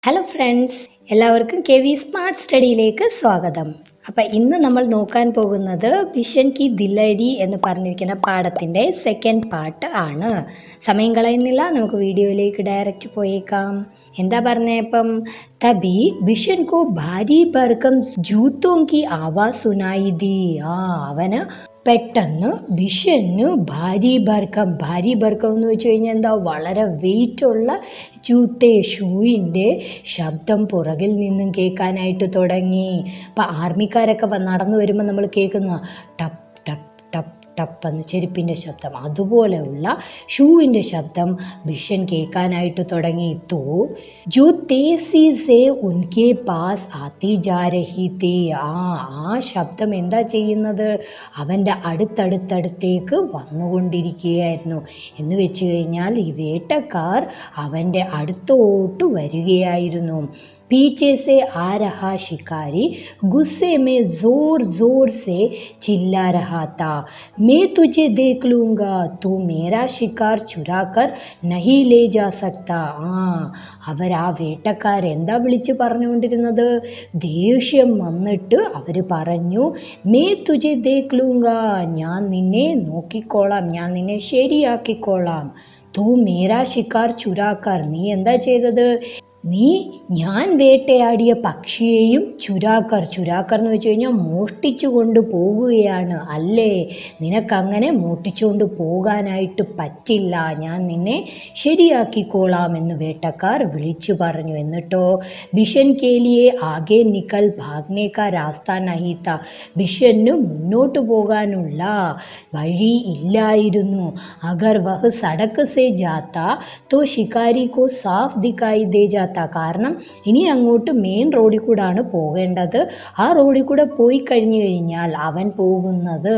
Hello friends, എല്ലാവർക്കും K V smart സ്റ്റഡിയിലേക്ക് സ്വാഗതം. അപ്പം ഇന്ന് നമ്മൾ നോക്കാൻ പോകുന്നത് മിഷൻ കി ദിലരി എന്ന് പറഞ്ഞിരിക്കുന്ന പാഠത്തിൻ്റെ സെക്കൻഡ് പാർട്ട് ആണ്. സമയം കളയുന്നില്ല, നമുക്ക് വീഡിയോയിലേക്ക് ഡയറക്റ്റ് പോയേക്കാം. എന്താ പറഞ്ഞപ്പം തബി ബിഷൻ കോ ഭാരി ഭർക്കം ജൂത്തോം കി ആവാസ് സുനായി ദി. അവന് പെട്ടെന്ന് ബിഷന് ഭാരി ഭർക്കം എന്ന് വെച്ച് കഴിഞ്ഞാൽ എന്താ, വളരെ വെയിറ്റ് ഉള്ള ഷൂവിൻ്റെ ശബ്ദം പുറകിൽ നിന്നും കേൾക്കാനായിട്ട് തുടങ്ങി. അപ്പം ആർമിക്കാരൊക്കെ നടന്നു വരുമ്പോൾ നമ്മൾ കേൾക്കുന്ന ടപ്പ് ടപ്പ് ടപ്പ് ടപ്പെന്ന് ചെരുപ്പിൻ്റെ ശബ്ദം, അതുപോലെയുള്ള ഷൂവിൻ്റെ ശബ്ദം ബിഷൻ കേൾക്കാനായിട്ട് തുടങ്ങി. തോ ജോ തേസി സേ ഉൻകെ പാസ് ആത്തി ജാ രഹി തീ. ആ ശബ്ദം എന്താ ചെയ്യുന്നത്, അവൻ്റെ അടുത്തടുത്തടുത്തേക്ക് വന്നുകൊണ്ടിരിക്കുകയായിരുന്നു. എന്ന് വെച്ച് കഴിഞ്ഞാൽ ഈ വേട്ടക്കാർ അവൻ്റെ അടുത്തോട്ട് വരികയായിരുന്നു. पीछे से आ रहा शिकारी गुस्से में जोर जोर से चिल्ला रहा था, मैं तुझे देख लूँगा, तू मेरा शिकार चुरा कर नहीं ले जा सकता. അവർ ആ വേട്ടക്കാരെന്താ വിളിച്ച് പറഞ്ഞുകൊണ്ടിരുന്നത്, ദേഷ്യം വന്നിട്ട് അവർ പറഞ്ഞു, മേ തുജെ ദേഖ് ലൂങ്കാ, ഞാൻ നിന്നെ നോക്കിക്കോളാം, ഞാൻ നിന്നെ ശരിയാക്കിക്കോളാം. തൂ മേരാ ശിക്കാർ ചുരാക്കർ, നീ എന്താ ചെയ്തത്, നീ ഞാൻ വേട്ടയാടിയ പക്ഷിയെയും ചുരാക്കർ എന്ന് വെച്ച് കഴിഞ്ഞാൽ മോഷ്ടിച്ചു കൊണ്ട് പോകുകയാണ് അല്ലേ, നിനക്കങ്ങനെ മോഷ്ടിച്ചുകൊണ്ട് പോകാനായിട്ട് പറ്റില്ല, ഞാൻ നിന്നെ ശരിയാക്കിക്കോളാം എന്ന് വേട്ടക്കാർ വിളിച്ചു പറഞ്ഞു. എന്നിട്ടോ ബിഷൻ കേലിയെ ആകെ നിക്കൽ ഭാഗ്നേക്കാ രാസ്ത നഹീത്ത, ബിഷന് മുന്നോട്ട് പോകാനുള്ള വഴി ഇല്ലായിരുന്നു. അഗർ വഹ് സടക്ക് സേ ജാത്ത തോ ശിക്കാരി കോ സാഫ് ദിക്കായി ദേ ജാത്ത, കാരണം ഇനി അങ്ങോട്ട് മെയിൻ റോഡിൽ കൂടാണ് പോകേണ്ടത്. ആ റോഡിൽ കൂടെ പോയി കഴിഞ്ഞാൽ അവൻ പോകുന്നത്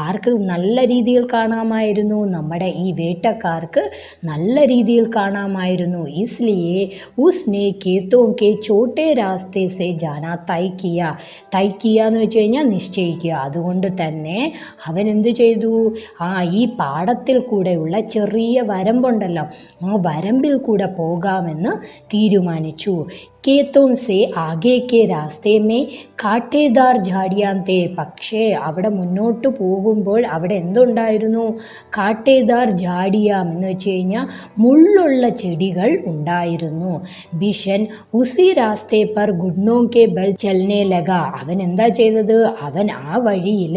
ആർക്ക് നല്ല രീതിയിൽ കാണാമായിരുന്നു, നമ്മുടെ ഈ വേട്ടക്കാർക്ക് നല്ല രീതിയിൽ കാണാമായിരുന്നു. ഇസ്ലിയെ ഉസ്നെ കേത്തോം കെ ചോട്ടെ രാസ്തേ സേ ജാനാ തൈ കിയ എന്ന് വെച്ച് കഴിഞ്ഞാൽ നിശ്ചയിക്കുക. അതുകൊണ്ട് തന്നെ അവൻ എന്ത് ചെയ്തു, ഈ പാടത്തിൽ കൂടെയുള്ള ചെറിയ വരമ്പുണ്ടല്ലോ, ആ വരമ്പിൽ കൂടെ പോകാമെന്ന് തീരുമാനിച്ചു. കേത്തോം സേ ആഗേക്കെ രാസ്തേമേ കാട്ടേദാർ ജാഡിയാന്തേ, പക്ഷേ അവിടെ മുന്നോട്ട് പോകുമ്പോൾ അവിടെ എന്തുണ്ടായിരുന്നു, കാട്ടേദാർ ജാഡിയാം എന്ന് വെച്ച് കഴിഞ്ഞാൽ മുള്ളുള്ള ചെടികൾ ഉണ്ടായിരുന്നു. ബിഷൻ ഉസി രാസ്തേ പർ ഗുഡ്നോ കെ ബൽ ചലനെ ലഗ, അവൻ എന്താ ചെയ്തത്, അവൻ ആ വഴിയിൽ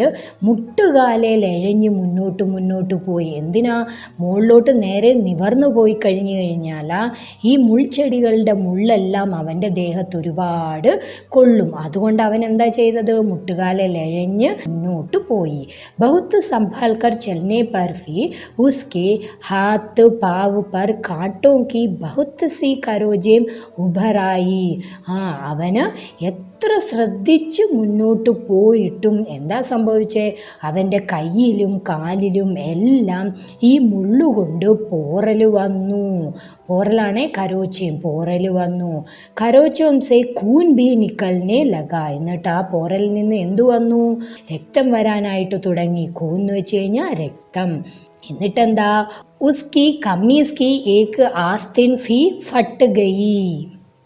മുട്ടുകാലേൽ എഴഞ്ഞ് മുന്നോട്ട് പോയി. എന്തിനാ, മുകളിലോട്ട് നേരെ നിവർന്നു പോയി കഴിഞ്ഞാൽ ഈ മുൾച്ചെടികളുടെ മുള്ളെല്ലാം അവൻ്റെ ദേഹത്ത് ഒരുപാട് കൊള്ളും. അതുകൊണ്ട് അവൻ എന്താ ചെയ്തത്, മുട്ടുകാലിൽ എഴഞ്ഞ് മുന്നോട്ട് പോയി. ബഹുത്ത് സംഭാൽക്കർ ചലനെ पर भी उसके हाथ पाव पर कांटों की बहुत सी खरोजें उभर आई. അവന് എത്ര ശ്രദ്ധിച്ച് മുന്നോട്ട് പോയിട്ടും എന്താ സംഭവിച്ചേ, അവൻ്റെ കയ്യിലും കാലിലും എല്ലാം ഈ മുള്ളുകൊണ്ട് പോറൽ വന്നു. പോറലാണേ കരോച്ചയും, പോറൽ വന്നു. കരോച്ചോം സേ കൂൻ ബി നിക്കൽനെ ലഗ, എന്നിട്ട് ആ പോറലിൽ നിന്ന് എന്തു വന്നു, രക്തം വരാനായിട്ട് തുടങ്ങി. കൂൻ എന്ന് വെച്ച് കഴിഞ്ഞാൽ രക്തം. എന്നിട്ടെന്താ, ഉസ്കി കമ്മീസ് കി ഏക്ക് ആസ്തിൻ ഫി ഫട്ട് ഗയി,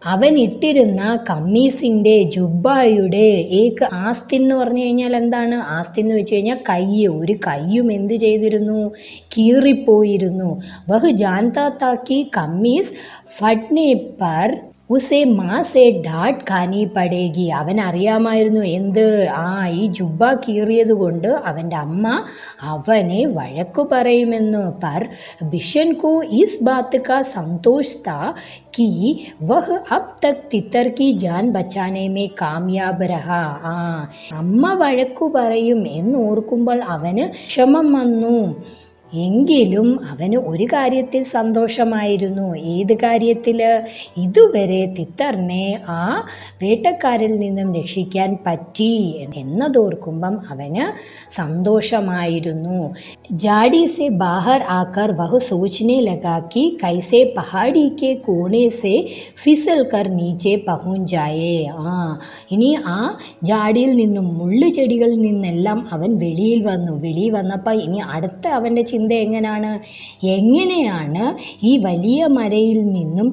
അവൻ ഇട്ടിരുന്ന കമ്മീസിൻ്റെ ജുബ്ബായുടെ ഏക്ക് ആസ്തിൻ എന്ന് പറഞ്ഞു കഴിഞ്ഞാൽ എന്താണ്, ആസ്തിൻ എന്ന് വെച്ച് കഴിഞ്ഞാൽ ഒരു കയ്യും എന്ത് ചെയ്തിരുന്നു, കീറിപ്പോയിരുന്നു. വഹ് ജാൻതാ താക്കി കമ്മീസ് ഫട്നെ പർ ഉസേ മാസേ ഡാട്ട് ഖാനി പടേഗി, അവൻ അറിയാമായിരുന്നു എന്ത്, ഈ ജുബ്ബ കീറിയത് കൊണ്ട് അവൻ്റെ അമ്മ അവനെ വഴക്കു പറയുമെന്ന്. പർ ബിഷൻ കോ ഇസ് ബാത്ത് കാ സന്തോഷ് താ कि वह अब तक तितर की जान बचाने में कामयाब रहा. അമ്മ വഴക്കു പറയും എന്നോർക്കുമ്പോൾ അവന് ക്ഷമം വന്നു. എങ്കിലും അവന് ഒരു കാര്യത്തിൽ സന്തോഷമായിരുന്നു. ഏത് കാര്യത്തിൽ, ഇതുവരെ തിത്തറിനെ ആ വേട്ടക്കാരിൽ നിന്നും രക്ഷിക്കാൻ പറ്റി എന്നതോർക്കുമ്പം അവന് സന്തോഷമായിരുന്നു. ജാഡി സെ ബാഹർ ആക്കർ വഹ് സോച്ചനെ ലഗാ കി കൈസെ പഹാടി കെ കോണെ സെ ഫിസൽ കർ നീച്ചെ പഹുഞ്ച് ജായേ. ഇനി ആ ജാടിയിൽ നിന്നും മുള്ളുചെടികളിൽ നിന്നെല്ലാം അവൻ വെളിയിൽ വന്നപ്പോൾ ഇനി അടുത്ത അവൻ്റെ ചിന്ത എങ്ങനെയാണ് ഈ വലിയ മലയിൽ നിന്നും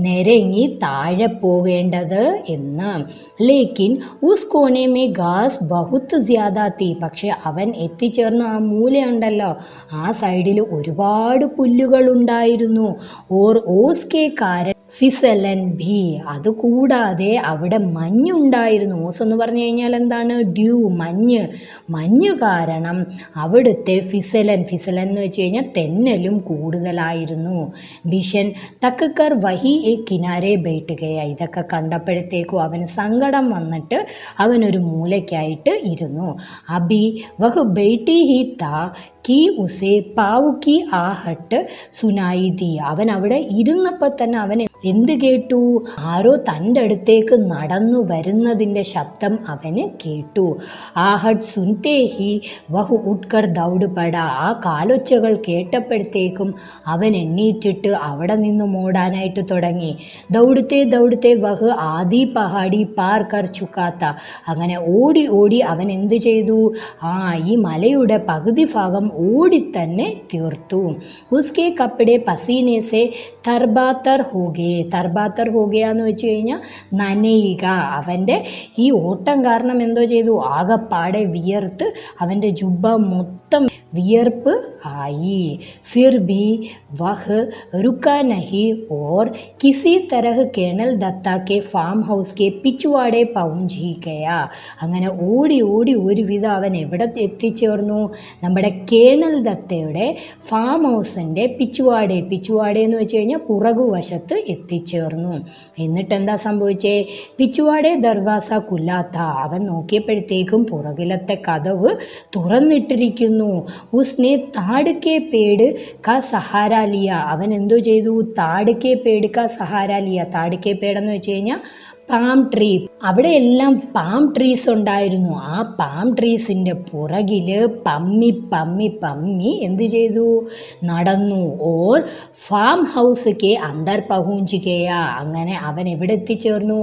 നിരങ്ങി താഴെ പോവേണ്ടത് എന്ന്. ലേക്കിൻ ഉസ് കോനെ മേ ഘാസ് ബഹുത് ജ്യാദാ തീ. പക്ഷെ അവൻ എത്തിച്ചേർന്ന ആ മൂലയുണ്ടല്ലോ, ആ സൈഡിൽ ഒരുപാട് പുല്ലുകൾ ഉണ്ടായിരുന്നു. ഓർ ഓസ്കെ കാരൻ ഫിസലൻ ഭി. അതുകൂടാതെ അവിടെ മഞ്ഞുണ്ടായിരുന്നു. ഓസ് എന്ന് പറഞ്ഞു കഴിഞ്ഞാൽ എന്താണ്? ഡ്യൂ, മഞ്ഞ് കാരണം അവിടുത്തെ ഫിസലൻ എന്ന് വെച്ച് കഴിഞ്ഞാൽ തെന്നലും കൂടുതലായിരുന്നു. ബിഷൻ തക്കർ വഹി എ കിനാരെ ബൈറ്റുകയ. ഇതൊക്കെ കണ്ടപ്പോഴത്തേക്കും അവന് സങ്കടം വന്നിട്ട് അവനൊരു മൂലയ്ക്കായിട്ട് ഇരുന്നു. അബി വഹ് ബൈട്ടി ഹി താ കി ഉസേ പാവു കി ആഹട്ട് സുനായി ദി. അവൻ അവിടെ ഇരുന്നപ്പോൾ തന്നെ അവൻ എന്ത് കേട്ടു? ആരോ തൻ്റെ അടുത്തേക്ക് നടന്നു വരുന്നതിൻ്റെ ശബ്ദം അവന് കേട്ടു. ആഹട്ട് സുൻതേ ഹി വഹു ഉട്കർ ദൗഡ് പട. ആ കാലൊച്ചകൾ കേട്ടപ്പോഴത്തേക്കും അവൻ എണ്ണീറ്റിട്ട് അവിടെ നിന്നും ഓടാനായിട്ട് തുടങ്ങി. ദൗഡത്തെ വഹ് ആദി പഹാടി പാർ കർ ചുക്കാത്ത. അങ്ങനെ ഓടി അവൻ എന്ത് ചെയ്തു? ഈ മലയുടെ പകുതി ഭാഗം ഓടിത്തന്നെ തീർത്തു. ഉസ്കെ കപ്പടെ പസീനേസെ തർബാത്തർ ഹോഗയ എന്ന് വെച്ച് കഴിഞ്ഞാൽ നനയുക. അവൻ്റെ ഈ ഓട്ടം കാരണം എന്തോ ചെയ്തു? ആകപ്പാടെ വിയർത്ത് അവൻ്റെ ജുബ്ബ മൊത്തം വിയർപ്പ് ആയി. ഫിർ ഭി വഹ് രുക നഹി ഓർ കിസി തരഹ് കേണൽ ദത്ത കെ ഫാം ഹൗസ് കെ പിച്ചുവാടെ പൗഞ്ച് ഗയ. അങ്ങനെ ഓടി ഒരുവിധം അവൻ എവിടെ എത്തിച്ചേർന്നു? നമ്മുടെ കേണൽ ദത്തയുടെ ഫാം ഹൗസിൻ്റെ പിച്ചുവാടെ എന്ന് വെച്ച് കഴിഞ്ഞാൽ പുറകുവശത്ത് എത്തിച്ചേർന്നു. എന്നിട്ട് എന്താ സംഭവിച്ചേ? പിച്ചുവാടെ ദർവാസ കുല്ലാത്ത. അവൻ നോക്കിയപ്പോഴത്തേക്കും പുറകിലത്തെ കതവ് തുറന്നിട്ടിരിക്കുന്നു. ഉസ്നെ താടുക്കെ പേട് കാ സഹാര ലിയ. അവൻ എന്തോ ചെയ്തു? താടുക്കെ പേട് കാ സഹാര ലിയ. താടുക്കെ പേടെന്ന് വെച്ച് കഴിഞ്ഞാൽ പാം ട്രീ. അവിടെ എല്ലാം പാം ട്രീസ് ഉണ്ടായിരുന്നു. ആ പാം ട്രീസിൻ്റെ പുറകിൽ പമ്മി എന്ത് ചെയ്തു? നടന്നു. ഓർ ഫാം ഹൗസ് കെ അന്തർ പഹുഞ്ചുകയ. അങ്ങനെ അവൻ എവിടെ എത്തിച്ചേർന്നു?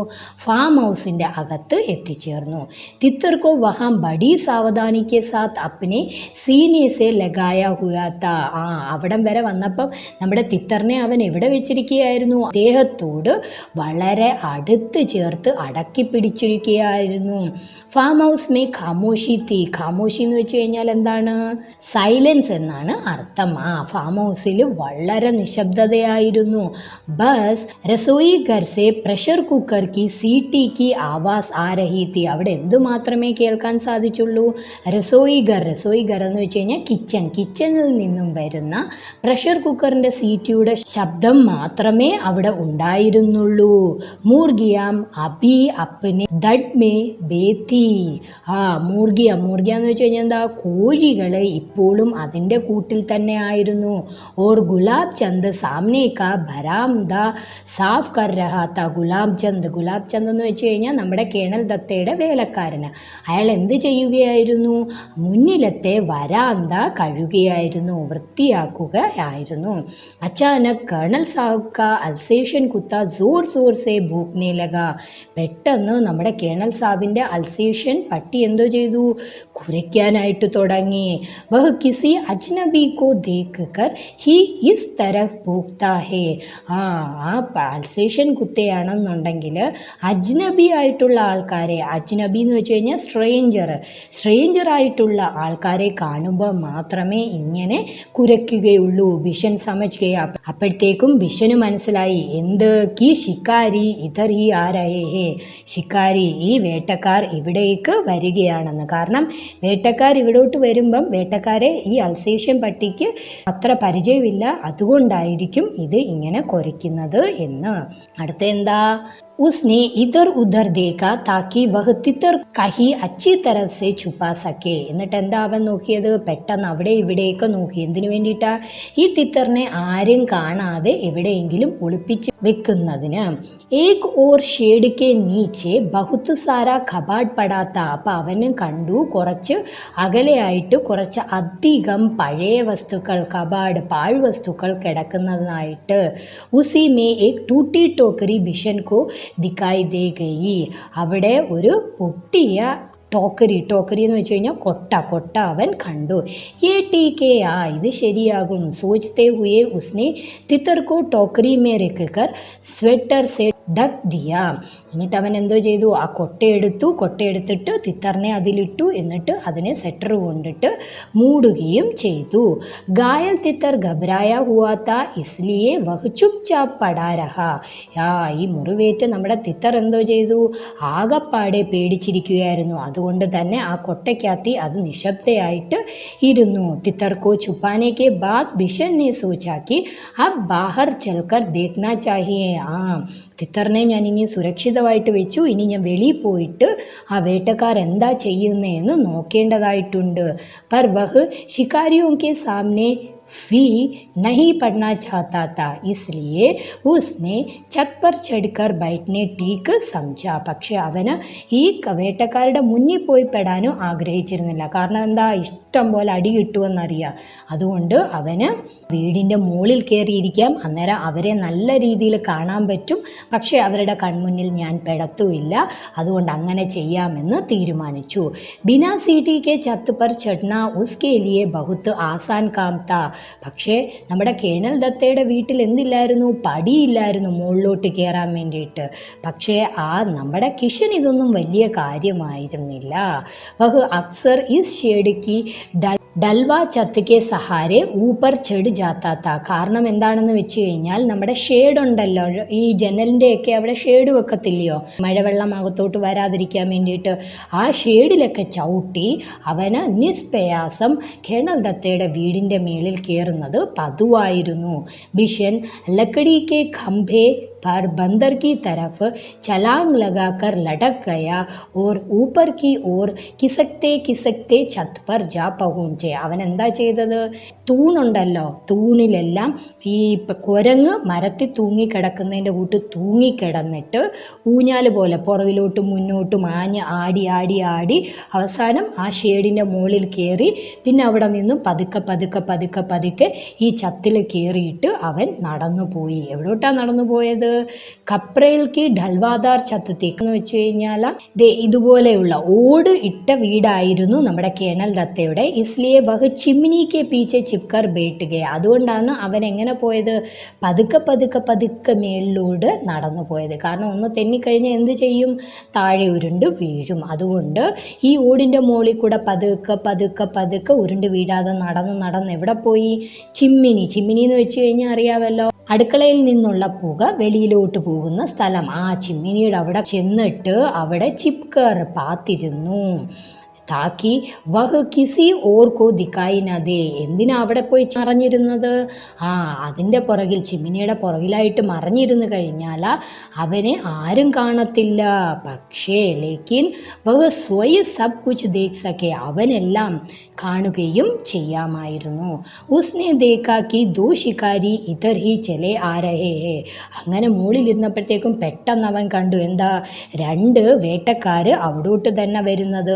ഫാം ഹൗസിൻ്റെ അകത്ത് എത്തിച്ചേർന്നു. തിത്തർക്കോ വഹാം ബഡി സാവധാനിക്കെ സാത്ത് അപ്പനെ സീനേസെ ലഗായ ഹുയാത്ത. അവിടം വരെ വന്നപ്പം നമ്മുടെ തിത്തറിനെ അവൻ എവിടെ വെച്ചിരിക്കുകയായിരുന്നു? അദ്ദേഹത്തോട് വളരെ അടുത്ത് ചേർത്ത് അടക്കി പിടിച്ചിരിക്കുകയായിരുന്നു. ഫാം ഹൗസ് മേ ഖാമോഷി തീ. ഖാമോഷി എന്ന് വെച്ച് കഴിഞ്ഞാൽ എന്താണ്? സൈലൻസ് എന്നാണ് അർത്ഥം. ഫാം ഹൗസിൽ വളരെ നിശബ്ദതയായിരുന്നു. ബസ് രസോയി ഘർ സെ പ്രഷർ കുക്കർ കി സീറ്റി കി ആവാസ് ആ രഹി തീ. അവിടെ എന്തു മാത്രമേ കേൾക്കാൻ സാധിച്ചുള്ളൂ? രസോയി ഘർ എന്ന് വെച്ച് കഴിഞ്ഞാൽ കിച്ചണിൽ നിന്നും വരുന്ന പ്രഷർ കുക്കറിൻ്റെ സീറ്റിയുടെ ശബ്ദം മാത്രമേ അവിടെ ഉണ്ടായിരുന്നുള്ളൂ. മൂർഗിയാം അബി അപ്പനെ ദഡ് മേ ബേത്തി. മൂർഗിയ എന്ന് വെച്ച് കഴിഞ്ഞാൽ എന്താ? കോഴികൾ ഇപ്പോഴും അതിൻ്റെ കൂട്ടിൽ തന്നെ ആയിരുന്നു. ഓർ ഗുലാബ് ചന്ദ് സാമനെ കാ ബരാംദ സാഫ് കർ രഹാ താ. ഗുലാബ് ചന്ദ് എന്ന് വെച്ച് കഴിഞ്ഞാൽ നമ്മുടെ കേണൽ ദത്തയുടെ വേലക്കാരന്. അയാൾ എന്ത് ചെയ്യുകയായിരുന്നു? മുന്നിലത്തെ വരാന്ത കഴുകുകയായിരുന്നു, വൃത്തിയാക്കുകയായിരുന്നു. അച്ചാനക് കേണൽ സാഹിബ് കാ അൽസേഷൻ കുത്ത സോർ സേ ഭൂക്നെ ലഗാ. പെട്ടെന്ന് നമ്മുടെ കേണൽ സാഹിബിൻ്റെ അൽസേഷൻ പട്ടി എന്തോ ചെയ്തു? കുരയ്ക്കാനായിട്ട് തുടങ്ങി. വഹ് കിസി അജ്നബി കോ ദേഖ് കർ he is തരഹ് ഭൂക്താ hey. Alsatian കുത്തയാണെന്നുണ്ടെങ്കിൽ Ajnabi ആയിട്ടുള്ള ആൾക്കാരെ, അജ്നബി എന്ന് വെച്ച് കഴിഞ്ഞാൽ സ്ട്രേഞ്ചർ ആയിട്ടുള്ള ആൾക്കാരെ കാണുമ്പോൾ മാത്രമേ ഇങ്ങനെ കുരയ്ക്കുകയുള്ളൂ. ബിഷൻ സമജ്കയ. അപ്പോഴത്തേക്കും ബിഷന് മനസ്സിലായി എന്ത്? കി ശിക്കാരി ഇതർ ഹി ആ രഹേ ഹേ. ശിക്കാരി, ഈ വേട്ടക്കാർ ഇവിടേക്ക് വരികയാണെന്ന്. കാരണം വേട്ടക്കാർ ഇവിടോട്ട് വരുമ്പം വേട്ടക്കാരെ ഈ അൽസേഷ്യൻ പട്ടിക്ക് അത്ര പരിചയമില്ല, അതുകൊണ്ടായിരിക്കും ഇത് ഇങ്ങനെ കുരയ്ക്കുന്നത് എന്ന്. അടുത്ത എന്താ? उसने इधर उधर देखा ताकि वह तितर कहीं अच्छी तरह से छुपा सके. എന്നിട്ട് എന്താ അവൻ നോക്കിയത്? പെട്ടെന്ന് അവിടെ ഇവിടെയൊക്കെ നോക്കി. എന്തിനു വേണ്ടിയിട്ടാ? ഈ തിത്തറിനെ ആരും കാണാതെ എവിടെയെങ്കിലും ഒളിപ്പിച്ച് വെക്കുന്നതിന്. ഏക് ഓർ ഷേഡ് കെ നീച്ചെ ബഹുത്ത് സാരാ കബാഡ് പടാത്ത. അപ്പം അവന് കണ്ടു കുറച്ച് അകലെയായിട്ട് കുറച്ച് അധികം പഴയ വസ്തുക്കൾ, കബാഡ് പാഴ്വസ്തുക്കൾ കിടക്കുന്നതായിട്ട്. ഉസി മേ ഏക് ടൂട്ടി ടോക്കറി ബിഷൻ കോ ദിക്കായി ദേ ഗയി. അവിടെ ഒരു പൊട്ടിയ ടോക്കരി. ടോക്കരി എന്ന് വെച്ച് കഴിഞ്ഞാൽ കൊട്ട. കൊട്ട അവൻ കണ്ടു. ഏ ടീക്കെ ആ ഇത് ശരിയാകും. സോച്തേ ഹുയെ ഉസ്നെ തിത്തർ കോ ടോക്കരി മേ രഖ് കർ സ്വെറ്റർ സെ ഡക് ദിയ. എന്നിട്ട് അവൻ എന്തോ ചെയ്തു, ആ കൊട്ടയെടുത്തു. കൊട്ടയെടുത്തിട്ട് തിത്തറിനെ അതിലിട്ടു. എന്നിട്ട് അതിനെ സെറ്റർ കൊണ്ടിട്ട് മൂടുകയും ചെയ്തു. ഗായൽ തിത്തർ ഘബരായ ഹുവാത്ത ഇസ്ലിയെ വഹ് ചുപ് ചാപ്പ് പടാ രഹാ. ഈ മുറിവേറ്റ് നമ്മുടെ തിത്തർ എന്തോ ചെയ്തു, ആകപ്പാടെ പേടിച്ചിരിക്കുകയായിരുന്നു. അതുകൊണ്ട് തന്നെ ആ കൊട്ടയ്ക്കകത്തി അത് നിശബ്ദയായിട്ട് ഇരുന്നു. തിത്തർക്കോ छुपाने के बाद बिशन ने सोचा कि अब बाहर चलकर देखना चाहिए. തിത്തറിനെ ഞാൻ ഇനി സുരക്ഷിതമായിട്ട് വെച്ചു. ഇനി ഞാൻ വെളിയിൽ പോയിട്ട് ആ വേട്ടക്കാർ എന്താ ചെയ്യുന്നതെന്ന് നോക്കേണ്ടതായിട്ടുണ്ട്. पर वह शिकारियों के सामने भी नहीं पड़ना चाहता था, इसलिए उसने छत पर चढ़कर बैठने ठीक समझा. പക്ഷെ അവന് ഈ വേട്ടക്കാരുടെ മുന്നിൽ പോയി പെടാനും ആഗ്രഹിച്ചിരുന്നില്ല. കാരണം എന്താ, ഇഷ്ടം പോലെ അടി കിട്ടുമെന്നറിയാം. അതുകൊണ്ട് അവന് വീടിൻ്റെ മുകളിൽ കയറിയിരിക്കാം. അന്നേരം അവരെ നല്ല രീതിയിൽ കാണാൻ പറ്റും. പക്ഷേ അവരുടെ കൺമുന്നിൽ ഞാൻ പെടത്തുമില്ല. അതുകൊണ്ട് അങ്ങനെ ചെയ്യാമെന്ന് തീരുമാനിച്ചു. ബിനാ സീട്ടി കെ ഛത്ത് പർ ചढ़ന ഉസ്കെ ലിയെ ബഹുത്ത് ആസാൻ കാം താ. പക്ഷേ നമ്മുടെ കേണൽ ദത്തയുടെ വീട്ടിൽ എന്തില്ലായിരുന്നു, പടിയില്ലായിരുന്നു മുകളിലോട്ട് കയറാൻ വേണ്ടിയിട്ട്. പക്ഷേ നമ്മുടെ കിഷൻ ഇതൊന്നും വലിയ കാര്യമായിരുന്നില്ല. വഹ് അക്സർ ഇസ് ഷേഡ് കി ഡൽവാ ഛത്ത് കെ സഹാരെ ഊപ്പർ ചെട് ജാത്താത്ത. കാരണം എന്താണെന്ന് വെച്ച് കഴിഞ്ഞാൽ നമ്മുടെ ഷേഡ് ഉണ്ടല്ലോ, ഈ ജനലിൻ്റെയൊക്കെ അവിടെ ഷേഡ് വെക്കത്തില്ലയോ, മഴവെള്ളം അകത്തോട്ട് വരാതിരിക്കാൻ വേണ്ടിയിട്ട്. ആ ഷേഡിലൊക്കെ ചവിട്ടി അവന് നിഷ്പ്രയാസം കേണൽ ദത്തയുടെ വീടിൻ്റെ മേളിൽ കയറുന്നത് പതിവായിരുന്നു. ബിഷൻ ലക്കടി കെ ഖംഭേ पर बंदर की तरफ छलांग लगाकर लटक गया और ऊपर की ओर किसकते किसकते छत पर जा पहुंचे. അവൻ എന്താ ചെയ്തത്, തൂണുണ്ടല്ലോ, തൂണിലെല്ലാം ഈ കുരങ്ങ് മരത്തിൽ തൂങ്ങിക്കിടക്കുന്നതിൻ്റെ കൂട്ട് തൂങ്ങിക്കിടന്നിട്ട് ഊഞ്ഞാൽ പോലെ പുറകിലോട്ടും മുന്നോട്ടും ആഞ്ഞ് ആടി ആടി ആടി അവസാനം ആ ഷേഡിൻ്റെ മുകളിൽ കയറി. പിന്നെ അവിടെ നിന്നും പതുക്കെ പതുക്കെ പതുക്കെ പതുക്കെ ഈ ഛത്തിൽ കയറിയിട്ട് അവൻ നടന്നു പോയി. എവിടോട്ടാണ് നടന്നു പോയത്, കപ്രയിൽക്ക് ഡൽവാദാർ ഛത്തേക്ക് എന്ന് വെച്ച് കഴിഞ്ഞാൽ ഇതുപോലെയുള്ള ഓട് ഇട്ട വീടായിരുന്നു നമ്മുടെ കേണൽ ദത്തയുടെ. ഇസ്ലിയെ വഹ് ചിമ്മിനി കെ പീച്ചെ ചിപ്കർ ബേട്ട് ഗയ. അതുകൊണ്ടാണ് അവൻ എങ്ങനെ പോയത്, പതുക്കെ പതുക്കെ പതുക്കെ മേളിലൂടെ നടന്നു പോയത്. കാരണം ഒന്ന് തെന്നിക്കഴിഞ്ഞാൽ എന്ത് ചെയ്യും, താഴെ ഉരുണ്ട് വീഴും. അതുകൊണ്ട് ഈ ഓടിൻ്റെ മുകളിൽ കൂടെ പതുക്കെ പതുക്കെ പതുക്കെ ഉരുണ്ട് വീഴാതെ നടന്ന് നടന്ന് എവിടെ പോയി, ചിമ്മിനി. ചിമ്മിനി എന്ന് വെച്ച് കഴിഞ്ഞാൽ അറിയാമല്ലോ, അടുക്കളയിൽ നിന്നുള്ള പുക വെളിയിലോട്ട് പോകുന്ന സ്ഥലം. ആ ചിമ്മിനിയുടെ അവിടെ ചെന്നിട്ട് അവിടെ ചിപ്കർ പാത്തിരുന്നു. താക്കി വഹ് കിസി ഓർക്കോ ദിക്കായി നദേ. എന്തിനാ അവിടെ പോയി മറഞ്ഞിരുന്നത്, അതിൻ്റെ പുറകിൽ, ചിമ്മിനിയുടെ പുറകിലായിട്ട് മറഞ്ഞിരുന്നു കഴിഞ്ഞാൽ അവനെ ആരും കാണത്തില്ല. പക്ഷേ ലേക്കിൻ വഹ് സ്വയം സബ് കുച്ച് ദേഖ് സക്കെ, അവനെല്ലാം കാണുകയും ചെയ്യാമായിരുന്നു. ഉസ്നെ ദേഖാ കി ദോ ശിക്കാരി ഇധർ ഹി ചലെ ആ രഹേ ഹേ. അങ്ങനെ മുകളിലിരുന്നപ്പോഴത്തേക്കും പെട്ടെന്ന് അവൻ കണ്ടു, എന്താ, 2 വേട്ടക്കാർ അവിടോട്ട് തന്നെ വരുന്നത്.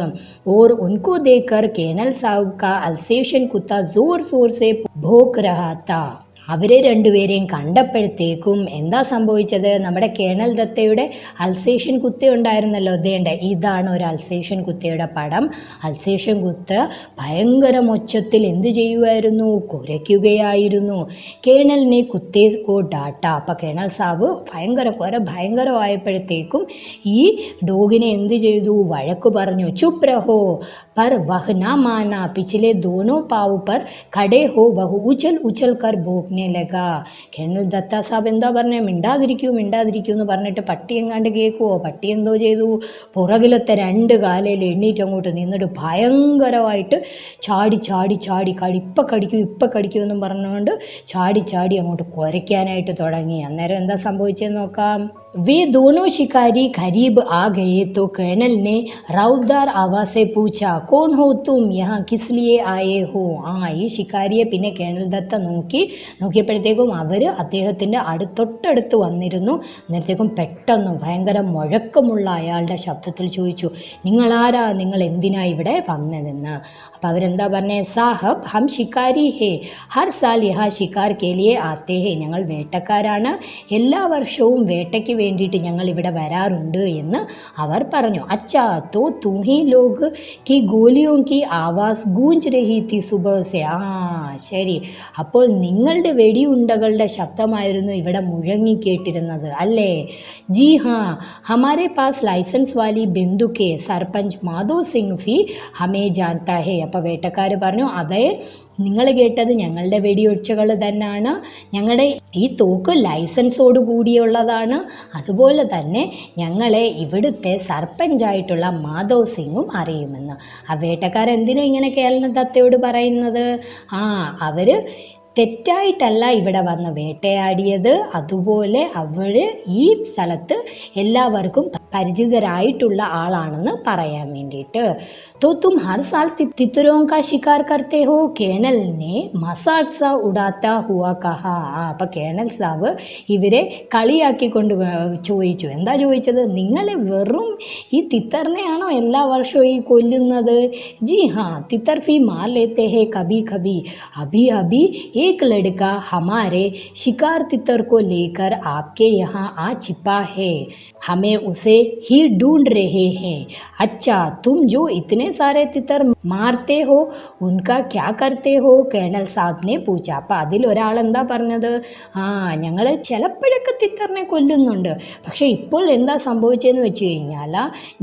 और उनको देखकर केनल साहब का अल्सेशन कुत्ता जोर जोर से भौंक रहा था. അവരെ രണ്ടുപേരെയും കണ്ടപ്പോഴത്തേക്കും എന്താ സംഭവിച്ചത്, നമ്മുടെ കേണൽ ദത്തയുടെ അൽസേഷ്യൻ കുത്ത ഉണ്ടായിരുന്നല്ലോ, ഇതാണ് ഒരു അൽസേഷ്യൻ കുത്തയുടെ പടം. അൽസേഷ്യൻ കുത്ത ഭയങ്കര മൊച്ചത്തിൽ എന്ത് ചെയ്യുമായിരുന്നു, കുരയ്ക്കുകയായിരുന്നു. കേണലിനെ കുത്തേ കോ ഡാട്ട. അപ്പം കേണൽ സാബ് ഭയങ്കരമായപ്പോഴത്തേക്കും ഈ ഡോഗിനെ എന്ത് ചെയ്തു, വഴക്ക് പറഞ്ഞു. ചുപ് രഹോ पर वह ना माना, पिछले दोनों पाँव पर खड़े हो वह उछल उछल कर भौंकने लगा. കേണൽ ദത്ത സാബ് എന്താ പറഞ്ഞത്, മിണ്ടാതിരിക്കൂ എന്ന് പറഞ്ഞിട്ട് പട്ടി എങ്ങാണ്ട് കേൾക്കുമോ, പട്ടി എന്തോ ചെയ്തു, പുറകിലത്തെ 2 കാലയിൽ എണ്ണീറ്റ് അങ്ങോട്ട് നിന്നിട്ട് ഭയങ്കരമായിട്ട് ചാടി ചാടി ചാടി ഇപ്പം കടിക്കൂ എന്നും പറഞ്ഞുകൊണ്ട് ചാടി ചാടി അങ്ങോട്ട് കുരയ്ക്കാനായിട്ട് തുടങ്ങി. അന്നേരം എന്താ സംഭവിച്ചതെന്ന് നോക്കാം. वे दोनों शिकारी करीब आ गए तो कर्नल ने राउदार आवाज से पूछा, कौन हो तुम, यहाँ किस लिए आए हो. ഈ ശിക്കാരിയെ പിന്നെ കേണൽ ദത്ത നോക്കിയപ്പോഴത്തേക്കും അവർ അദ്ദേഹത്തിൻ്റെ തൊട്ടടുത്ത് വന്നിരുന്നു. അന്നേരത്തേക്കും പെട്ടെന്ന് ഭയങ്കര മുഴക്കമുള്ള അയാളുടെ ശബ്ദത്തിൽ ചോദിച്ചു, നിങ്ങളാരാ, നിങ്ങൾ എന്തിനാ ഇവിടെ വന്നതെന്ന്. അപ്പം അവരെന്താ പറഞ്ഞേ, സാഹബ് ഹം ശിക്കാരി ഹേ, ഹർ സാൽ യഹാ ശിക്കാർ കെ ലിയെ ആത്തെ ഹേ, ഞങ്ങൾ വേട്ടക്കാരാണ്, എല്ലാ വർഷവും വേട്ടയ്ക്ക് വേണ്ടിയിട്ട് ഞങ്ങൾ ഇവിടെ വരാറുണ്ട് എന്ന് അവർ പറഞ്ഞു. അച്ഛാ തോ തുഹി ലോഗ് കി ഗോലിയോ കി ആവാസ് ഗൂഞ്ച് രഹി തി സുബഹ് സെ. ആ ശരി, അപ്പോൾ നിങ്ങളുടെ വെടിയുണ്ടകളുടെ ശബ്ദമായിരുന്നു ഇവിടെ മുഴങ്ങിക്കേട്ടിരുന്നത് അല്ലേ? ജി ഹാ, ഹമാരെ പാസ് ലൈസൻസ് വാലി ബിന്ദുക്കെ സർപഞ്ച് മാധവ് സിംഗ് ഫി ഹമേ ജാൻതാ ഹേ. അപ്പോൾ വേട്ടക്കാർ പറഞ്ഞു, അതെ, നിങ്ങൾ കേട്ടത് ഞങ്ങളുടെ വെടിയൊച്ചകൾ തന്നെയാണ്, ഞങ്ങളുടെ ഈ തോക്ക് ലൈസൻസോട് കൂടിയുള്ളതാണ്, അതുപോലെ തന്നെ ഞങ്ങളെ ഇവിടുത്തെ സർപ്പഞ്ചായിട്ടുള്ള മാധവ് സിംഗും അറിയുമെന്ന്. ആ വേട്ടക്കാരെന്തിനാ ഇങ്ങനെ കേരള ദത്തയോട് പറയുന്നത്? അവർ തെറ്റായിട്ടല്ല ഇവിടെ വന്ന് വേട്ടയാടിയത്, അതുപോലെ അവർ ഈ സ്ഥലത്ത് എല്ലാവർക്കും പരിചിതരായിട്ടുള്ള ആളാണെന്ന് പറയാൻ വേണ്ടിയിട്ട്. तो तुम हर साल तितरों का शिकार करते हो, കേണൽ ने मजाक सा उड़ाता हुआ कहा. അപ്പം കേണൽ സാബ് ഇവരെ കളിയാക്കിക്കൊണ്ട് ചോദിച്ചു. എന്താ ചോദിച്ചത്? നിങ്ങൾ വെറും ഈ തിത്തറിനെയാണോ എല്ലാ വർഷവും ഈ കൊല്ലുന്നത്? ജി ഹാ, തിത്തർ ഫി മാർ ലേത്തെ ഹേ കബി കബി, अभी अभी एक लड़का हमारे शिकार तितर को लेकर आपके यहाँ आ छिपा है, हमें उसे ही ढूंढ रहे हैं. अच्छा, तुम जो इतने सारे तितर മാർത്തേ ഹോ ഉൻകാ ക്യാ കർത്തേ ഹോ, കേണൽ സാബിനെ പൂച്ച. അപ്പം അതിലൊരാൾ എന്താ പറഞ്ഞത്, ഞങ്ങൾ ചിലപ്പോഴൊക്കെ തിത്തറിനെ കൊല്ലുന്നുണ്ട്, പക്ഷേ ഇപ്പോൾ എന്താ സംഭവിച്ചതെന്ന് വെച്ച് കഴിഞ്ഞാൽ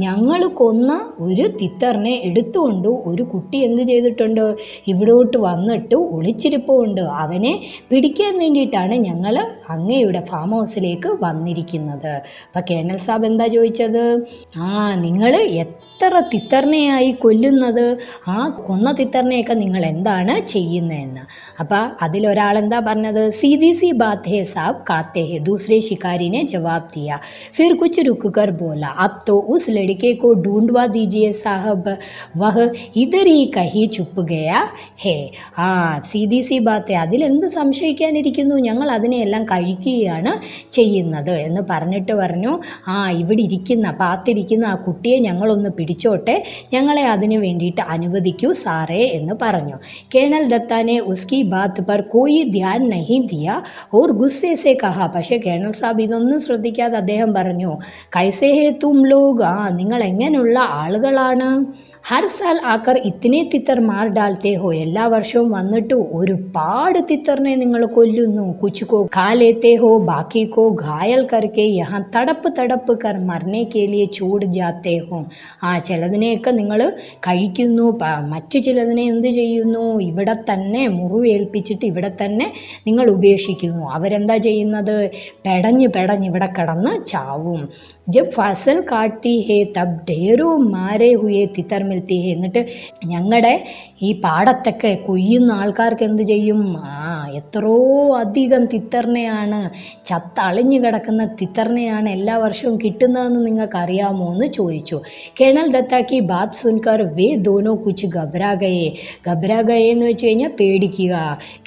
ഞങ്ങൾ കൊന്ന ഒരു തിത്തറിനെ എടുത്തുകൊണ്ട് ഒരു കുട്ടി എന്ത് ചെയ്തിട്ടുണ്ട്, ഇവിടോട്ട് വന്നിട്ട് ഒളിച്ചിരിപ്പുണ്ട്. അവനെ പിടിക്കാൻ വേണ്ടിയിട്ടാണ് ഞങ്ങൾ അങ്ങയുടെ ഫാം ഹൗസിലേക്ക് വന്നിരിക്കുന്നത്. അപ്പം കേണൽ സാബ് എന്താ ചോദിച്ചത്, നിങ്ങൾ എത്ര തിത്തറിനെയായി കൊല്ലുന്നത്, ആ കൊന്ന തിത്തറിനെയൊക്കെ നിങ്ങൾ എന്താണ് ചെയ്യുന്നതെന്ന്. അപ്പം അതിലൊരാളെന്താ പറഞ്ഞത്, സീതി സി ബാത് ഹേ സാബ് കാത്തെ ഹേ. ദൂസരെ ശിക്കാരിനെ ജവാബ് ദിയ. ഫിർ കുച്ച് രുക്ക് കർ ബോല, അബ് തോ ഉസ് ലड़के को ढूंढवा दीजिए साहब, वह इधर ही कहीं ചുപ്പ് ഗയാ ഹേ. സീതി സി ബാത്ത്, അതിലെന്ത് സംശയിക്കാനിരിക്കുന്നു, ഞങ്ങൾ അതിനെയെല്ലാം കഴിക്കുകയാണ് ചെയ്യുന്നത് എന്ന് പറഞ്ഞിട്ട് പറഞ്ഞു, ഇവിടെ ഇരിക്കുന്ന പാത്തിരിക്കുന്ന ആ കുട്ടിയെ ഞങ്ങളൊന്ന് പിടിച്ചോട്ടെ, ഞങ്ങളെ അതിന് വേണ്ടിയിട്ട് അനുവദിക്കൂ സാറേ എന്ന് പറഞ്ഞു. കേണൽ ദത്താനെ ഉസ്കി ബാത്ത് പർ കോയി ധ്യാൻ നഹി ദിയ ഓർ ഗുസ്സേ സെ കഹ. പക്ഷേ കേണൽ സാബ് ഇതൊന്നും ശ്രദ്ധിക്കാതെ അദ്ദേഹം പറഞ്ഞു, കൈസേ ഹേ തും ലോഗ്, നിങ്ങൾ എങ്ങനെയുള്ള ആളുകളാണ്, ഹർ സാൽ ആക്കർ ഇത്തിനെ തിത്തർ മാർ ഡാൽത്തേ ഹോ, എല്ലാ വർഷവും വന്നിട്ട് ഒരുപാട് തിത്തറിനെ നിങ്ങൾ കൊല്ലുന്നു. കുച്ചുകോ ഖാ ലേത്തേ ഹോ, ബാക്കി കോ ഘായൽ കർക്കെ യഹാ തടപ്പ് തടപ്പ് കർ മർനെ കെ ലിയെ ചൂട് ജാത്തേ ഹോ. ചിലതിനെയൊക്കെ നിങ്ങൾ കഴിക്കുന്നു, മറ്റു ചിലതിനെ എന്ത് ചെയ്യുന്നു, ഇവിടെ തന്നെ മുറിവേൽപ്പിച്ചിട്ട് ഇവിടെ തന്നെ നിങ്ങൾ ഉപേക്ഷിക്കുന്നു. അവരെന്താ ചെയ്യുന്നത്, പെടഞ്ഞ് ഇവിടെ കിടന്ന് ചാവും. ജബ് ഫസൽ കാട്ടി ഹേ തബ് ഢേരോ മാരേ ഹുയേ തിത്തർ മിൽത്തി ഹേ. എന്നിട്ട് ഞങ്ങളുടെ ഈ പാടത്തൊക്കെ കൊയ്യുന്ന ആൾക്കാർക്ക് എന്ത് ചെയ്യും, എത്രയോ അധികം തിത്തറിനെയാണ്, ചത്തളിഞ്ഞു കിടക്കുന്ന തിത്തറിനെയാണ് എല്ലാ വർഷവും കിട്ടുന്നതെന്ന് നിങ്ങൾക്ക് അറിയാമോ എന്ന് ചോദിച്ചു. കേണൽ ദത്താക്കി ബാത് സുൻകർ വേ ദോനോ കുച്ച് ഗബ്രാ ഗയേ എന്ന് വെച്ച് കഴിഞ്ഞാൽ പേടിക്കുക.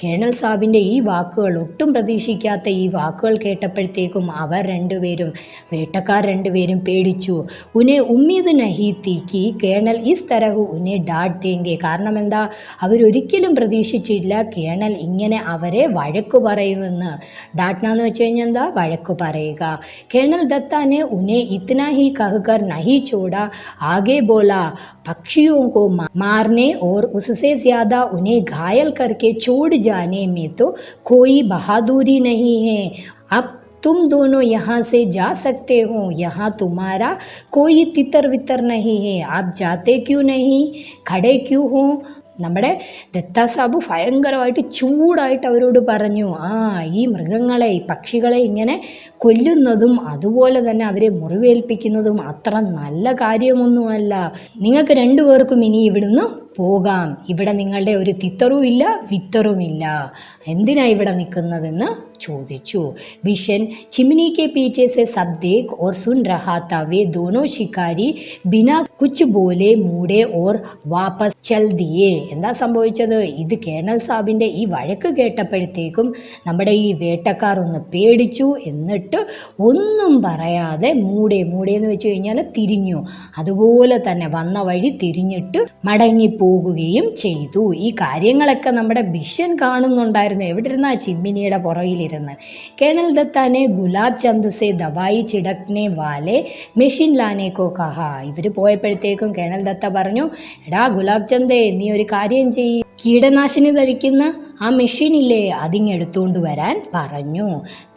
കേണൽ സാബിൻ്റെ ഈ വാക്കുകൾ, ഒട്ടും പ്രതീക്ഷിക്കാത്ത ഈ വാക്കുകൾ കേട്ടപ്പോഴത്തേക്കും അവർ രണ്ടുപേരും, വേട്ടക്കാർ രണ്ടുപേരും പേടിച്ചു. ഉന്നെ ഉമ്മീദ് നഹി തീ കി കേണൽ ഇസ് തരഹ് ഉന്നെ ഡാട്ട് ദേംഗെ. കാരണം എന്താ, അവരൊരിക്കലും പ്രതീക്ഷിച്ചില്ല കേണൽ ഇങ്ങനെ അവരെ വഴക്കു പറയുമെന്ന്. ഡാട്ട്നാന്ന് വെച്ച് കഴിഞ്ഞാൽ എന്താ, വഴക്കു പറയുക. കേണൽ ദത്താനെ ഉന്നെ ഇത്നാ ഹി കഹ്കർ നഹി ചോടാ ആകെ ബോല, पक्षियों को मारने और उससे ज़्यादा उन्हें घायल करके छोड़ जाने में तो कोई बहादुरी नहीं है. अब तुम दोनों यहाँ से जा सकते हो, यहाँ तुम्हारा कोई तितर वितर नहीं है, आप जाते क्यों नहीं, खड़े क्यों हो. നമ്മുടെ ദത്താ സാബ് ഭയങ്കരമായിട്ട് ചൂടായിട്ട് അവരോട് പറഞ്ഞു, ഈ മൃഗങ്ങളെ, ഈ പക്ഷികളെ ഇങ്ങനെ കൊല്ലുന്നതും അതുപോലെ തന്നെ അവരെ മുറിവേൽപ്പിക്കുന്നതും അത്ര നല്ല കാര്യമൊന്നുമല്ല. നിങ്ങൾക്ക് രണ്ടുപേർക്കും ഇനി ഇവിടുന്ന് പോകാം, ഇവിടെ നിങ്ങളുടെ ഒരു തിത്തറും ഇല്ല വിത്തറുമില്ല, എന്തിനാ ഇവിടെ നിൽക്കുന്നതെന്ന് ചോദിച്ചു. വിഷൻ ചിമ്നി കെ പീछे से सब देख और सुन रहा था. वे दोनों शिकारी बिना कुछ बोले मुड़े और वापस चल दिए. എന്താ സംഭവിച്ചത്, ഇത് കേണൽ സാബിൻ്റെ ഈ വഴക്ക് കേട്ടപ്പോഴത്തേക്കും നമ്മുടെ ഈ വേട്ടക്കാർ ഒന്ന് പേടിച്ചു. എന്നിട്ട് ഒന്നും പറയാതെ മൂടെ എന്ന് വെച്ച് കഴിഞ്ഞാൽ തിരിഞ്ഞു, അതുപോലെ തന്നെ വന്ന വഴി തിരിഞ്ഞിട്ട് മടങ്ങി പോകുകയും ചെയ്തു. ഈ കാര്യങ്ങളൊക്കെ നമ്മുടെ ബിഷൻ കാണുന്നുണ്ടായിരുന്നു. എവിടെ ഇരുന്ന ചിമ്മിനിയുടെ പുറകിലിരുന്ന്. കേണൽ ദത്താനെ ഗുലാബ് ചന്ദ് സെ ദവായി ചിടക്നെ വാലെ മെഷീൻ ലാനെ കോ കഹാ. ഇവർ പോയപ്പോഴത്തേക്കും കേണൽ ദത്ത പറഞ്ഞു, എടാ ഗുലാബ് ചന്ദേ, നീ ഒരു കാര്യം ചെയ്യ്, കീടനാശിനി തളിക്കുന്ന ആ മെഷീനില്ലേ അതിങ്ങെടുത്തുകൊണ്ട് വരാൻ പറഞ്ഞു.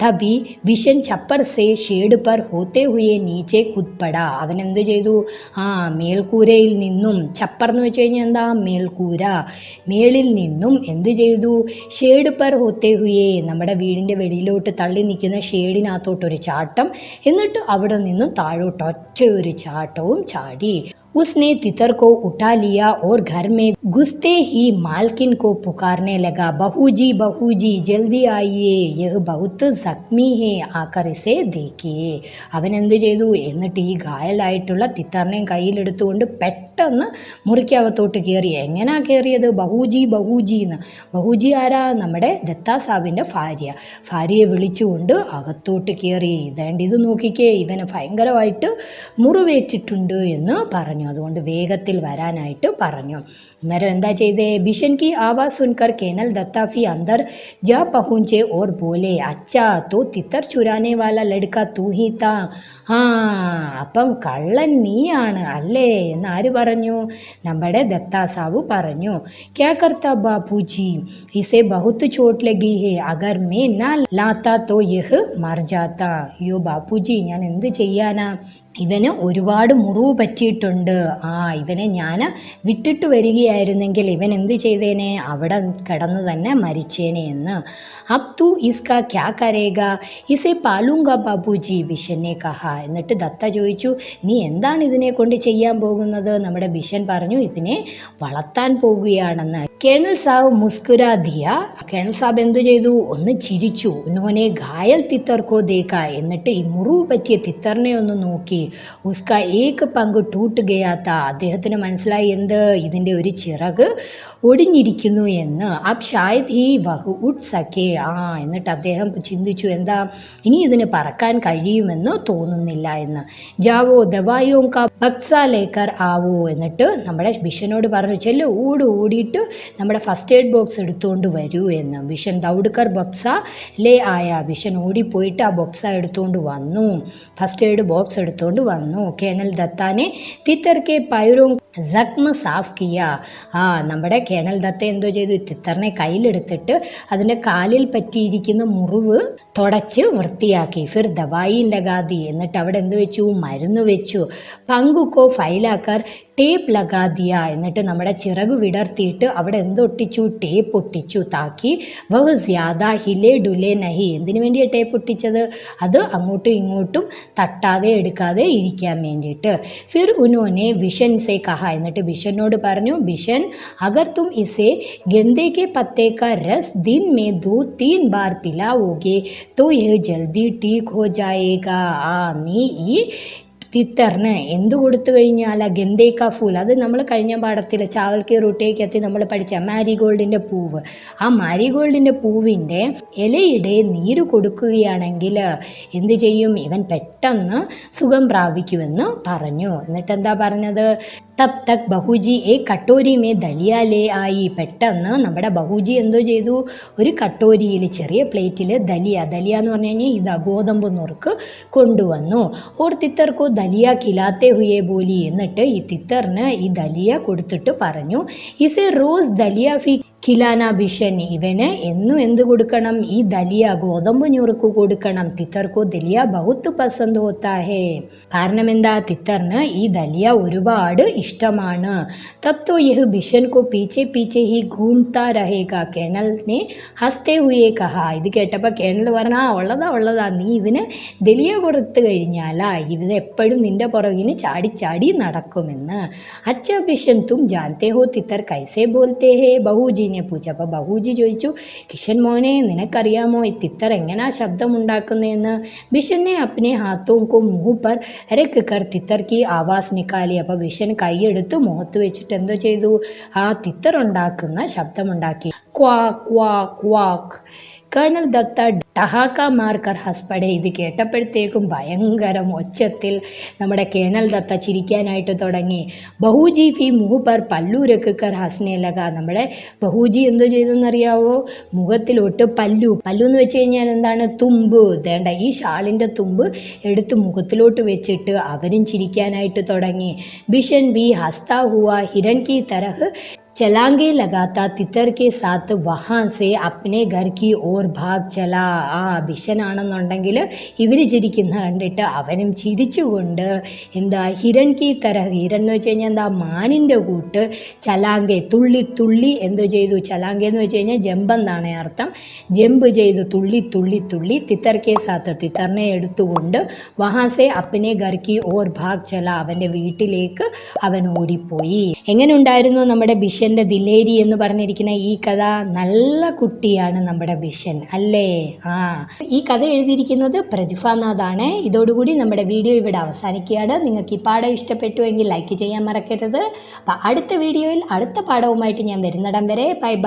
തബി ബിഷൻ ചപ്പർ സേ ഷേഡ് പർ ഹോത്തെ ഹുയെ നീച്ചെ കുത്പട. അവൻ എന്ത് ചെയ്തു? മേൽക്കൂരയിൽ നിന്നും, ചപ്പർ എന്ന് വെച്ച് കഴിഞ്ഞാൽ എന്താ? മേൽക്കൂര. മേളിൽ നിന്നും എന്ത് ചെയ്തു? ഷേഡ് പർ ഹോത്തെ ഹുയെ, നമ്മുടെ വീടിൻ്റെ വെളിയിലോട്ട് തള്ളി നിൽക്കുന്ന ഷേഡിനകത്തോട്ടൊരു ചാട്ടം, എന്നിട്ട് അവിടെ നിന്നും താഴോട്ട് ഒറ്റ ഒരു ചാട്ടവും ചാടി. उसने तितर को उठा लिया और घर में घुसते ही मालकिन को पुकारने लगा, बहूजी बहूजी जल्दी आइए, यह बहुत जख्मी है, आकर इसे देखिए. അവൻ എന്ത് ചെയ്തു? എന്നിട്ട് ഈ ഘായലായിട്ടുള്ള തിത്തറിനെയും കയ്യിലെടുത്തുകൊണ്ട് പെട്ടെന്ന് മുറിക്കകത്തോട്ട് കയറി. എങ്ങനെയാ കയറിയത്? ബഹൂജി ബഹൂജി എന്ന്. ബഹൂജി ആരാ? നമ്മുടെ ദത്താ സാബിൻ്റെ ഭാര്യയെ വിളിച്ചുകൊണ്ട് അകത്തോട്ട് കയറി. ഇതേണ്ട ഇത് നോക്കിക്കേ, ഇവന് ഭയങ്കരമായിട്ട് മുറിവേറ്റിട്ടുണ്ട് എന്ന് പറഞ്ഞു. അതുകൊണ്ട് വേഗത്തിൽ വരാനായിട്ട് പറഞ്ഞു. അന്നേരം എന്താ ചെയ്തേ? ബിഷൻ കി ആവാസ് സുൻകർ കേണൽ ദത്താഫി അന്തർ ജാ പഹുഞ്ചെ ഓർ ബോലെ, അച്ഛാ തോ തിത്തർ ചുരാനെ വാല ലടുക്ക തൂ ഹി താ. അപ്പം കള്ളൻ നീയാണ് അല്ലേ എന്ന് ആര് പറഞ്ഞു? നമ്മുടെ ദത്താ സാബു പറഞ്ഞു. ക്യാ കർത്താ ബാപ്പുജി, ഇസെ ബഹുത്ത് ചോട്ട് ലഗി ഹേ, അഗർ മേ നാ ലാത്താ തോ യഹ് മർ ജാത്താ. അയ്യോ ബാപ്പുജി, ഞാൻ എന്ത് ചെയ്യാനാ, ഇവന് ഒരുപാട് മുറിവ് പറ്റിയിട്ടുണ്ട്. ഇവനെ ഞാൻ വിട്ടിട്ട് വരികയായിരുന്നെങ്കിൽ ഇവൻ എന്ത് ചെയ്തേനെ? അവിടെ കിടന്ന് തന്നെ മരിച്ചേനെ എന്ന്. അബ് തു ഇസ്കാ ക്യാ കരേഗ, ഇസെ പാലൂങ്ക ബാബുജി, ബിഷനെ കഹ. എന്നിട്ട് ദത്ത ചോദിച്ചു, നീ എന്താണ് ഇതിനെ കൊണ്ട് ചെയ്യാൻ പോകുന്നത്? നമ്മുടെ ബിഷൻ പറഞ്ഞു, ഇതിനെ വളർത്താൻ പോകുകയാണെന്ന്. കേണൽ സാബ് മുസ്കുരാ ദിയ. കേണൽ സാബ് എന്തു ചെയ്തു? ഒന്ന് ചിരിച്ചു. ഉന്നോനെ ഘായൽ തിത്തർക്കോ ദേക്ക. എന്നിട്ട് ഈ മുറിവ് പറ്റിയ തിത്തറിനെ ഒന്ന് നോക്കി. ഉസ്ക ഏക് പങ്ക് ടൂട്ട് ഗയാത്ത. അദ്ദേഹത്തിന് മനസ്സിലായി എന്ത്? ഇതിൻ്റെ ഒരു ചിറക് ഒടിഞ്ഞിരിക്കുന്നു എന്ന്. അബ് ഷായത് ഹി വഹു ഉഡ് സക്കേ. എന്നിട്ട് അദ്ദേഹം ചിന്തിച്ചു, എന്താ ഇനി ഇതിന് പറക്കാൻ കഴിയുമെന്ന് തോന്നുന്നില്ല എന്ന്. ജാവോ ദവായോ കാ ബക്സ ലേക്കർ ആവോ. എന്നിട്ട് നമ്മുടെ ബിഷനോട് പറഞ്ഞു, ചെല്ലു ഓടിയിട്ട് നമ്മുടെ ഫസ്റ്റ് എയ്ഡ് ബോക്സ് എടുത്തുകൊണ്ട് വരൂ എന്ന്. ബിഷൻ ദൗഡ്കർ ബക്സ ലേ ആയ. ബിഷൻ ഓടിപ്പോയിട്ട് ആ ബോക്സ എടുത്തുകൊണ്ട് വന്നു. ഫസ്റ്റ് എയ്ഡ് ബോക്സ് എടുത്തുകൊണ്ട് വന്നു. കേണൽ ദത്താനെ തിത്തർക്കെ പൈറോ സഖ്മ സാഫ് കിയ. നമ്മുടെ കേണൽ ദത്ത എന്തോ ചെയ്തു? തിത്തറിനെ കയ്യിലെടുത്തിട്ട് അതിൻ്റെ കാലിൽ പറ്റിയിരിക്കുന്ന മുറിവ് തുടച്ച് വൃത്തിയാക്കി. ഫിർ ദവായി ലഗാതി. എന്നിട്ട് അവിടെ എന്ത് വെച്ചു? മരുന്ന് വെച്ചു. പങ്കുക്കോ ഫൈലാക്കർ ടേപ്പ് ലഗാദിയ. എന്നിട്ട് നമ്മുടെ ചിറക് വിടർത്തിയിട്ട് അവിടെ എന്തൊട്ടിച്ചു? ടേപ്പ് ഒട്ടിച്ചു. താക്കി വഹ് ജ്യാദ ഹിലെ ഡുലെ നഹി. എന്തിനു വേണ്ടിയാണ് ടേപ്പ് ഒട്ടിച്ചത്? അത് അങ്ങോട്ടും ഇങ്ങോട്ടും തട്ടാതെ എടുക്കാതെ ഇരിക്കാൻ വേണ്ടിയിട്ട്. ഫിർ ഉനോനെ വിഷൻ സെ കഹ. എന്നിട്ട് ബിഷനോട് പറഞ്ഞു, ബിഷൻ അഗർ തും ഇസെ ഗെന്ദേ കെ പത്തേ കാ രസ് ദിൻ മേ 2-3 ബാർ പിലാവോगे तो यह जल्दी ठीक हो जाएगा. നീ ഈ തിത്തറിന് എന്ത് കൊടുത്തു കഴിഞ്ഞാൽ ഗന്ധേക്ക ഫൂൽ, അത് നമ്മൾ കഴിഞ്ഞ പാഠത്തിൽ ചാവൽക്കി റൂട്ടേക്കെത്തി നമ്മൾ പഠിച്ച മാരിഗോൾഡിൻ്റെ പൂവ്, ആ മാരിഗോൾഡിൻ്റെ പൂവിൻ്റെ ഇലയുടെ നീര് കൊടുക്കുകയാണെങ്കിൽ എന്ത് ചെയ്യും? ഇവൻ പെട്ടെന്ന് സുഖം പ്രാപിക്കുമെന്ന് പറഞ്ഞു. എന്നിട്ട് എന്താ പറഞ്ഞത്? തബ് തക് ബഹുജി ഏ കട്ടോരി മേ ദലിയ ലേ ആയി. പെട്ടെന്ന് നമ്മുടെ ബഹുജി എന്തോ ചെയ്തു? ഒരു കട്ടോരിയിൽ, ചെറിയ പ്ലേറ്റിൽ ദലിയ എന്ന് പറഞ്ഞു കഴിഞ്ഞാൽ ഇതാ ഗോതമ്പ് നുറുക്ക് കൊണ്ടുവന്നു. ഓർ തിത്തർക്കോ ദലിയ കിലാത്തെ ഹുയെ ബോലി. എന്നിട്ട് ഈ തിത്തറിന് ഈ ദലിയ കൊടുത്തിട്ട് പറഞ്ഞു, ഇസെ റോസ് ദലിയ ഫി കിലാന ബിഷൻ. ഇവന് എന്നും എന്ത് കൊടുക്കണം? ഈ ദലിയ ഗോതമ്പ് ഞുറുക്ക് കൊടുക്കണം. തിത്തർക്കോ ദലിയ ബഹുത്ത് പസന്ത് ഹോത്താ ഹേ. കാരണം എന്താ? തിത്തറിന് ഈ ദലിയ ഒരുപാട് ഇഷ്ടമാണ്. തബ് തോ യഹ് ബിഷൻ കോ പീച്ചെ പീച്ചെ ഹി ഘൂംതാ രഹേഗ. കേണലിനെ ഹസ്തേ ഹുയെ കഹ. ഇത് കേട്ടപ്പോൾ കേണൽ പറഞ്ഞ, ഉള്ളതാ, നീ ഇതിന് ദലിയ കൊടുത്തു കഴിഞ്ഞാലാ ഇത് എപ്പോഴും നിന്റെ പുറകിന് ചാടി നടക്കുമെന്ന്. അച്ഛാ ബിഷൻ തും ജാൻതേ ഹോ തിത്തർ കൈസേ ബോൽത്തേ ഹേ ബഹുജി പൂച്ച. അപ്പോൾ ബഹുജി ചോദിച്ചു, കിഷൻ മോനെ, നിനക്കറിയാമോ ഈ തിത്തർ എങ്ങനെയാ ശബ്ദമുണ്ടാക്കുന്നതെന്ന്? ബിഷനെ അപ്നെ ഹാത്തോങ്കോ മുഹ് പർ രഖ് കർ തിത്തർ കി ആവാസ് നിക്കാലി. അപ്പോൾ ബിഷൻ കൈയെടുത്ത് മുഖത്ത് വെച്ചിട്ട് എന്തോ ചെയ്തു? ആ തിത്തർ ഉണ്ടാക്കുന്ന ശബ്ദമുണ്ടാക്കി. ക്വാ ക്വാ ക്വാക്ക്. കേണൽ ദത്ത ടഹാക്ക മാർക്കർ ഹസ്പടെ. ഇത് കേട്ടപ്പോഴത്തേക്കും ഭയങ്കരം ഒച്ചത്തിൽ നമ്മുടെ കേണൽ ദത്ത ചിരിക്കാനായിട്ട് തുടങ്ങി. ബഹുജി ഫി മുഹ് പർ പല്ലു രക്കർ ഹസ്നെ ലഗ. നമ്മുടെ ബഹുജി എന്തോ ചെയ്തെന്നറിയാവോ? മുഖത്തിലോട്ട് പല്ലു എന്ന് വെച്ച് കഴിഞ്ഞാൽ എന്താണ്? തുമ്പ്. വേണ്ട, ഈ ഷാളിൻ്റെ തുമ്പ് എടുത്ത് മുഖത്തിലോട്ട് വെച്ചിട്ട് അവരും ചിരിക്കാനായിട്ട് തുടങ്ങി. ബിഷൻ ബി ഹസ്താ ഹുവ ഹിരൺ കി തരഹ് ചലാങ്കെ ലഗാത്ത തിത്തർ കെ സാത്ത് വഹാൻ സെ അപ്നെ ഘർ കി ഓർ ഭാഗ് ചലാ. ബിഷനാണെന്നുണ്ടെങ്കിൽ ഇവർ ചിരിക്കുന്ന കണ്ടിട്ട് അവനും ചിരിച്ചുകൊണ്ട് എന്താ ഹിരൺ കി തരഹ്, ഹിരൺ എന്ന് വെച്ച് കഴിഞ്ഞാൽ എന്താ? മാനിൻ്റെ കൂട്ട്. ചലാങ്കെ തുള്ളി തുള്ളി എന്തോ ചെയ്തു? ചലാങ്കെ എന്ന് വെച്ച് കഴിഞ്ഞാൽ ജമ്പെന്നാണ് അർത്ഥം. ജമ്പ് ചെയ്തു, തുള്ളി തുള്ളി തുള്ളി. തിത്തർ കെ സാത്ത്, തിത്തറിനെ എടുത്തുകൊണ്ട് വഹാസെ അപ്നെ ഘർ കി ഓർ ഭാഗ് ചലാ, അവൻ്റെ വീട്ടിലേക്ക് അവൻ ഓടിപ്പോയി. എങ്ങനെ ഉണ്ടായിരുന്നു നമ്മുടെ ബിഷൻ്റെ ദിലേരി എന്ന് പറഞ്ഞിരിക്കുന്ന ഈ കഥ? നല്ല കുട്ടിയാണ് നമ്മുടെ ബിഷൻ അല്ലേ? ഈ കഥ എഴുതിയിരിക്കുന്നത് പ്രതിഭാനാഥാണ്. ഇതോടുകൂടി നമ്മുടെ വീഡിയോ ഇവിടെ അവസാനിക്കുകയാണ്. നിങ്ങൾക്ക് ഈ പാഠം ഇഷ്ടപ്പെട്ടു എങ്കിൽ ലൈക്ക് ചെയ്യാൻ മറക്കരുത്. അപ്പം അടുത്ത വീഡിയോയിൽ അടുത്ത പാഠവുമായിട്ട് ഞാൻ വരുന്നിടം വരെ ബൈ ബൈ.